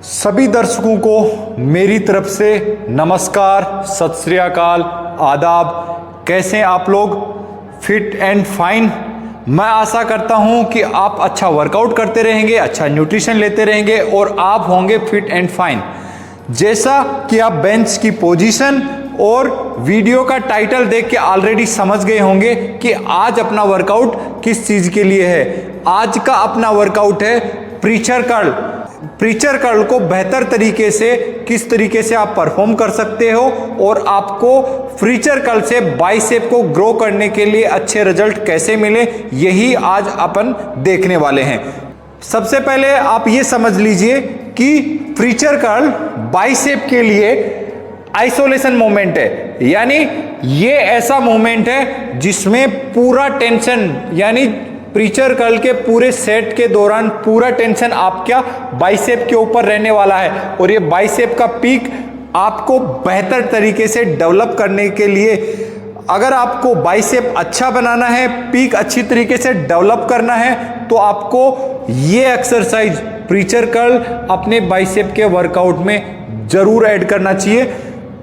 सभी दर्शकों को मेरी तरफ से नमस्कार, सत श्री अकाल, आदाब। कैसे हैं आप लोग? Fit and fine. मैं आशा करता हूं कि आप अच्छा वर्कआउट करते रहेंगे, अच्छा न्यूट्रिशन लेते रहेंगे और आप होंगे फिट एंड फाइन। जैसा कि आप बेंच की पोजीशन और वीडियो का टाइटल देख के ऑलरेडी समझ गए होंगे कि आज अपना वर्कआउट किस चीज़ के लिए है। आज का अपना वर्कआउट है प्रीचर कर्ल। प्रीचर कर्ल को बेहतर तरीके से किस तरीके से आप परफॉर्म कर सकते हो और आपको प्रीचर कर्ल से बाइसेप को ग्रो करने के लिए अच्छे रिजल्ट कैसे मिले, यही आज अपन देखने वाले हैं। सबसे पहले आप ये समझ लीजिए कि प्रीचर कर्ल बाइसेप के लिए आइसोलेशन मोमेंट है, यानी ये ऐसा मोमेंट है जिसमें पूरा टेंशन, यानी प्रीचर कर्ल के पूरे सेट के दौरान पूरा टेंशन आपका बाइसेप के ऊपर रहने वाला है। और ये बाइसेप का पीक आपको बेहतर तरीके से डेवलप करने के लिए, अगर आपको बाइसेप अच्छा बनाना है, पीक अच्छी तरीके से डेवलप करना है, तो आपको ये एक्सरसाइज प्रीचर कर्ल अपने बाइसेप के वर्कआउट में जरूर ऐड करना चाहिए।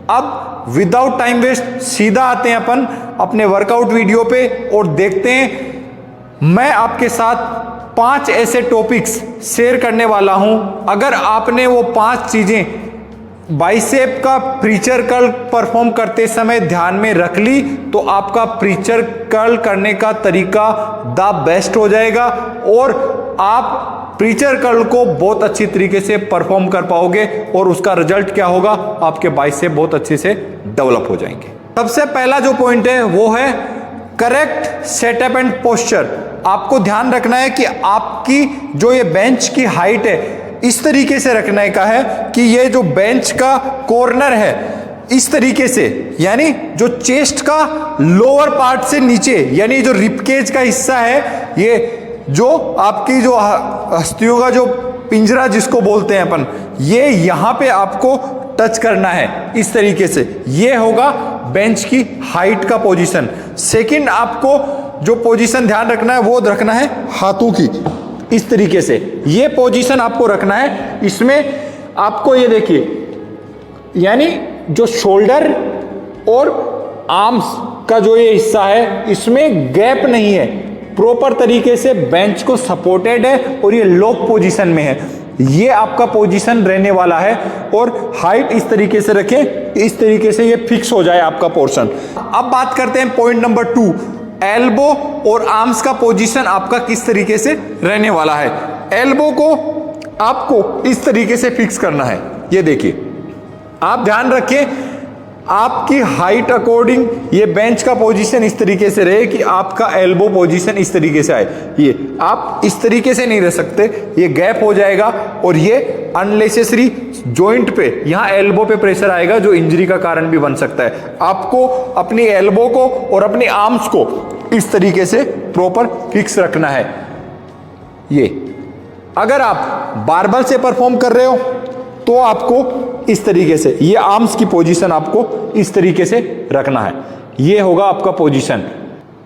अब विदाउट टाइम वेस्ट सीधा आते हैं अपन अपने वर्कआउट वीडियो पे और देखते हैं। मैं आपके साथ 5 ऐसे टॉपिक्स शेयर करने वाला हूं। अगर आपने वो 5 चीजें बाइसेप का प्रीचर कर्ल परफॉर्म करते समय ध्यान में रख ली तो आपका प्रीचर कर्ल करने का तरीका द बेस्ट हो जाएगा और आप प्रीचर कर्ल को बहुत अच्छी तरीके से परफॉर्म कर पाओगे और उसका रिजल्ट क्या होगा, आपके बाइसेप बहुत अच्छे से डेवलप हो जाएंगे। सबसे पहला जो पॉइंट है वो है करेक्ट सेटअप एंड पोस्चर। आपको ध्यान रखना है कि आपकी जो ये बेंच की हाइट है इस तरीके से रखने का है कि ये जो बेंच का कॉर्नर है इस तरीके से, यानी जो चेस्ट का लोअर पार्ट से नीचे, यानी जो रिबकेज का हिस्सा है, ये जो आपकी जो हस्तियों का जो पिंजरा जिसको बोलते हैं अपन, ये यहाँ पे आपको टच करना है इस तरीके से। ये होगा बेंच की हाइट का पोजीशन। सेकंड, आपको जो पोजीशन ध्यान रखना है वो रखना है हाथों की इस तरीके से। ये पोजीशन आपको रखना है। इसमें आपको ये देखिए, यानी जो शोल्डर और आर्म्स का जो ये हिस्सा है इसमें गैप नहीं है, प्रॉपर तरीके से बेंच को सपोर्टेड है और ये लॉक पोजीशन में है। ये आपका पोजीशन रहने वाला है और हाइट इस तरीके से रखें, इस तरीके से ये फिक्स हो जाए आपका पोर्शन। अब बात करते हैं पॉइंट नंबर 2, एल्बो और आर्म्स का पोजीशन आपका किस तरीके से रहने वाला है। एल्बो को आपको इस तरीके से फिक्स करना है। ये देखिए, आप ध्यान रखें आपकी हाइट अकॉर्डिंग ये बेंच का पोजीशन इस तरीके से रहे कि आपका एल्बो पोजीशन इस तरीके से आए। ये आप इस तरीके से नहीं रह सकते, ये गैप हो जाएगा और ये अननेसेसरी जॉइंट पे, यहाँ एल्बो पे प्रेशर आएगा जो इंजरी का कारण भी बन सकता है। आपको अपनी एल्बो को और अपनी आर्म्स को इस तरीके से प्रॉपर फिक्स रखना है। ये अगर आप बारबल से परफॉर्म कर रहे हो तो आपको इस तरीके से, ये आर्म्स की पोजीशन आपको इस तरीके से रखना है। ये होगा आपका पोजीशन।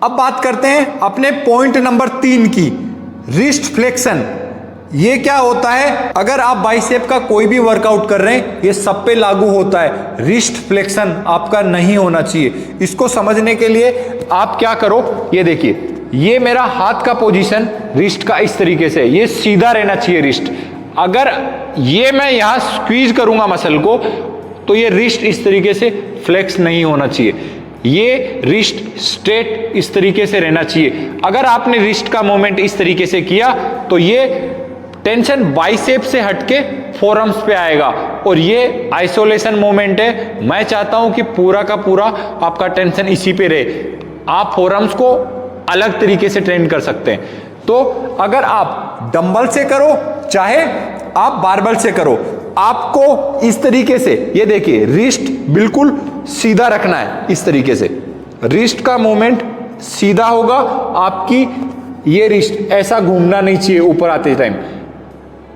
अब बात करते हैं अपने पॉइंट नंबर 3 की, रिस्ट फ्लेक्शन। ये क्या होता है? अगर आप बाइसेप का कोई भी वर्कआउट कर रहे हैं, ये सब पे लागू होता है। रिस्ट फ्लेक्शन आपका नहीं होना चाहिए। इसको समझने के लिए आप क्या करो, ये देखिए, ये मेरा हाथ का पोजीशन रिस्ट का इस तरीके से, ये सीधा रहना चाहिए रिस्ट। अगर ये मैं यहां स्क्वीज करूंगा मसल को तो ये रिस्ट इस तरीके से फ्लेक्स नहीं होना चाहिए। ये रिस्ट स्ट्रेट इस तरीके से रहना चाहिए। अगर आपने रिस्ट का मूवमेंट इस तरीके से किया तो ये टेंशन बाइसेप से हटके फोरम्स पे आएगा और ये आइसोलेशन मूवमेंट है। मैं चाहता हूं कि पूरा का पूरा आपका टेंशन इसी पे रहे। आप फोरम्स को अलग तरीके से ट्रेन कर सकते हैं। तो अगर आप डंबल से करो चाहे आप बारबल से करो, आपको इस तरीके से, ये देखिए, रिस्ट बिल्कुल सीधा रखना है इस तरीके से। रिस्ट का मूवमेंट सीधा होगा, आपकी ये रिस्ट ऐसा घूमना नहीं चाहिए ऊपर आते टाइम।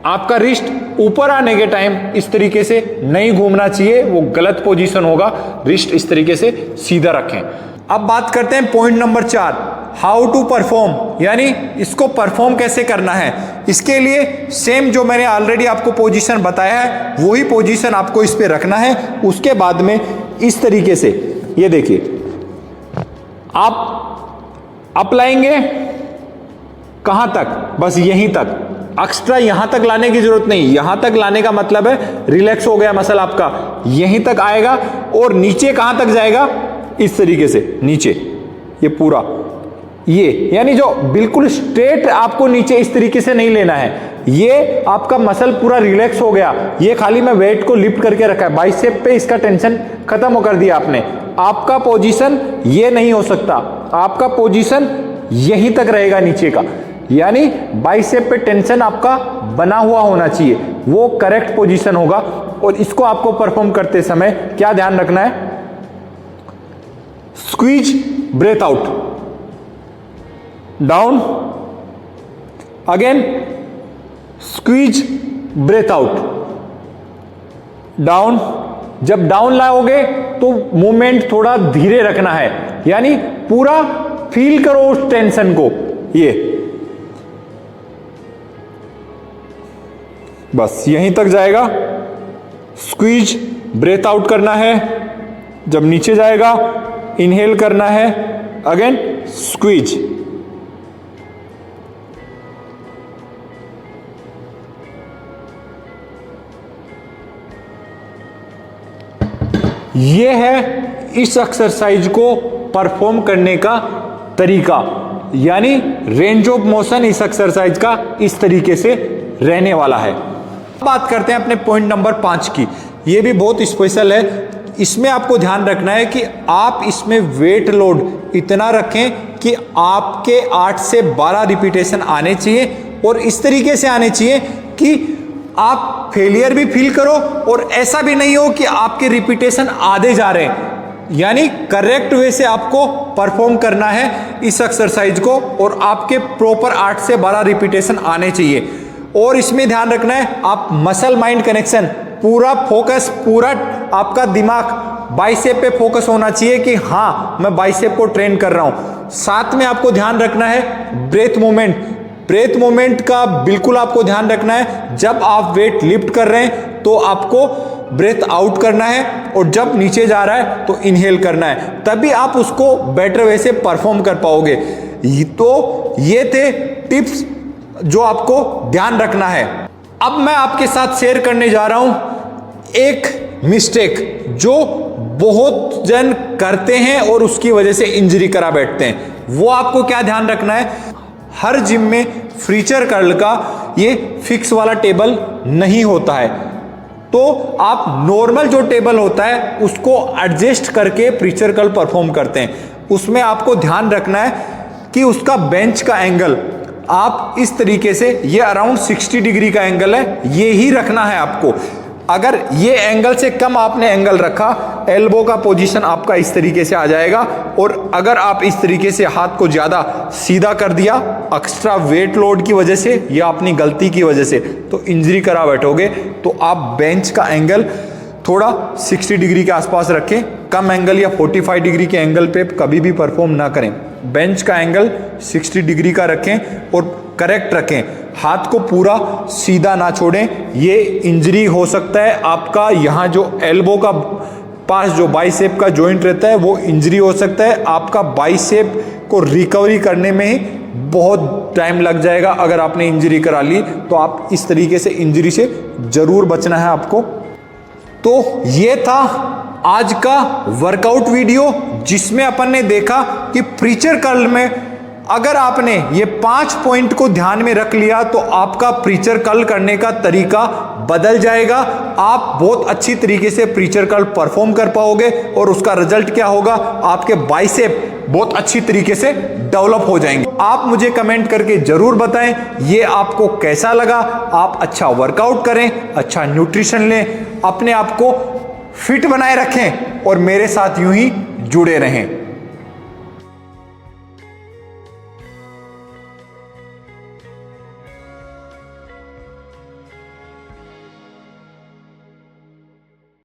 आपका रिस्ट ऊपर आने के टाइम इस तरीके से नहीं घूमना चाहिए, वो गलत पोजीशन होगा। रिस्ट इस तरीके से सीधा रखें। अब बात करते हैं point number 4, how to perform, यानी इसको परफॉर्म कैसे करना है। इसके लिए सेम जो मैंने ऑलरेडी आपको पोजीशन बताया है वही पोजीशन आपको इस पे रखना है। उसके बाद में इस तरीके से ये देखिए आप लाएंगे कहां तक, बस यहीं तक, एक्स्ट्रा यहां तक लाने की जरूरत नहीं। यहां तक लाने का मतलब है रिलैक्स हो गया मसल आपका, यहीं तक आएगा। और नीचे कहां तक जाएगा, इस तरीके से नीचे, ये पूरा ये, यानी जो बिल्कुल स्ट्रेट आपको नीचे इस तरीके से नहीं लेना है। ये आपका मसल पूरा रिलैक्स हो गया, ये खाली मैं वेट को लिफ्ट करके रखा है, बाइसेप पे इसका टेंशन खत्म कर दिया आपने। आपका पोजीशन ये नहीं हो सकता, आपका पोजीशन यहीं तक रहेगा नीचे का, यानी बाइसेप पे टेंशन आपका बना हुआ होना चाहिए, वो करेक्ट पोजीशन होगा। और इसको आपको परफॉर्म करते समय क्या ध्यान रखना है, squeeze breath out, down, again squeeze breath out, down. जब डाउन लाओगे तो मूवमेंट थोड़ा धीरे रखना है, यानी पूरा फील करो उस टेंशन को, ये बस यहीं तक जाएगा। स्क्वीज ब्रेथ आउट करना है, जब नीचे जाएगा इनहेल करना है, अगेन स्क्वीज। ये है इस एक्सरसाइज को परफॉर्म करने का तरीका, यानी रेंज ऑफ मोशन इस एक्सरसाइज का इस तरीके से रहने वाला है। बात करते हैं अपने पॉइंट नंबर 5 की। ये भी बहुत स्पेशल है, इसमें आपको ध्यान रखना है कि आप इसमें वेट लोड इतना रखें कि आपके 8 से 12 रिपीटेशन आने चाहिए, और इस तरीके से आने चाहिए कि आप फेलियर भी फील करो और ऐसा भी नहीं हो कि आपके रिपीटेशन आधे जा रहे हैं। यानी करेक्ट वे से आपको परफॉर्म करना है इस एक्सरसाइज को, और आपके प्रॉपर 8 से 12 रिपीटेशन आने चाहिए। और इसमें ध्यान रखना है आप मसल माइंड कनेक्शन, पूरा फोकस, पूरा आपका दिमाग बाइसेप पे फोकस होना चाहिए कि हाँ मैं बाइसेप को ट्रेन कर रहा हूं। साथ में आपको ध्यान रखना है ब्रेथ मूवमेंट, ब्रेथ मूवमेंट का बिल्कुल आपको ध्यान रखना है। जब आप वेट लिफ्ट कर रहे हैं तो आपको ब्रेथ आउट करना है, और जब नीचे जा रहा है तो इनहेल करना है, तभी आप उसको बेटर वे से परफॉर्म कर पाओगे। तो ये थे टिप्स जो आपको ध्यान रखना है। अब मैं आपके साथ शेयर करने जा रहा हूं एक मिस्टेक जो बहुत जन करते हैं और उसकी वजह से इंजरी करा बैठते हैं। वो आपको क्या ध्यान रखना है, हर जिम में फ्रीचर कर्ल का ये फिक्स वाला टेबल नहीं होता है, तो आप नॉर्मल जो टेबल होता है उसको एडजस्ट करके फ्रीचर कर्ल परफॉर्म करते हैं। उसमें आपको ध्यान रखना है कि उसका बेंच का एंगल आप इस तरीके से, ये अराउंड 60 डिग्री का एंगल है, ये ही रखना है आपको। अगर ये एंगल से कम आपने एंगल रखा, एल्बो का पोजीशन आपका इस तरीके से आ जाएगा, और अगर आप इस तरीके से हाथ को ज़्यादा सीधा कर दिया एक्स्ट्रा वेट लोड की वजह से या अपनी गलती की वजह से, तो इंजरी करा बैठोगे। तो आप बेंच का एंगल थोड़ा 60 डिग्री के आसपास रखें, कम एंगल या 45 डिग्री के एंगल पे कभी भी परफॉर्म ना करें। बेंच का एंगल 60 डिग्री का रखें और करेक्ट रखें, हाथ को पूरा सीधा ना छोड़ें, ये इंजरी हो सकता है आपका। यहाँ जो एल्बो का पास जो बाइसेप का जॉइंट रहता है वो इंजरी हो सकता है। आपका बाइसेप को रिकवरी करने में ही बहुत टाइम लग जाएगा। अगर आपने इंजरी करा ली तो आप इस तरीके से इंजरी से जरूर बचना है आपको। तो ये था आज का वर्कआउट वीडियो, जिसमें अपन ने देखा कि फ्रीचर कर्ल में अगर आपने ये 5 पॉइंट को ध्यान में रख लिया तो आपका फ्रीचर कर्ल करने का तरीका बदल जाएगा। आप बहुत अच्छी तरीके से फ्रीचर कर्ल परफॉर्म कर पाओगे, और उसका रिजल्ट क्या होगा, आपके बाइसेप बहुत अच्छी तरीके से डेवलप हो जाएंगे। आप मुझे कमेंट करके जरूर बताएं ये आपको कैसा लगा। आप अच्छा वर्कआउट करें, अच्छा न्यूट्रिशन लें, अपने आप को फिट बनाए रखें और मेरे साथ यूं ही जुड़े रहें।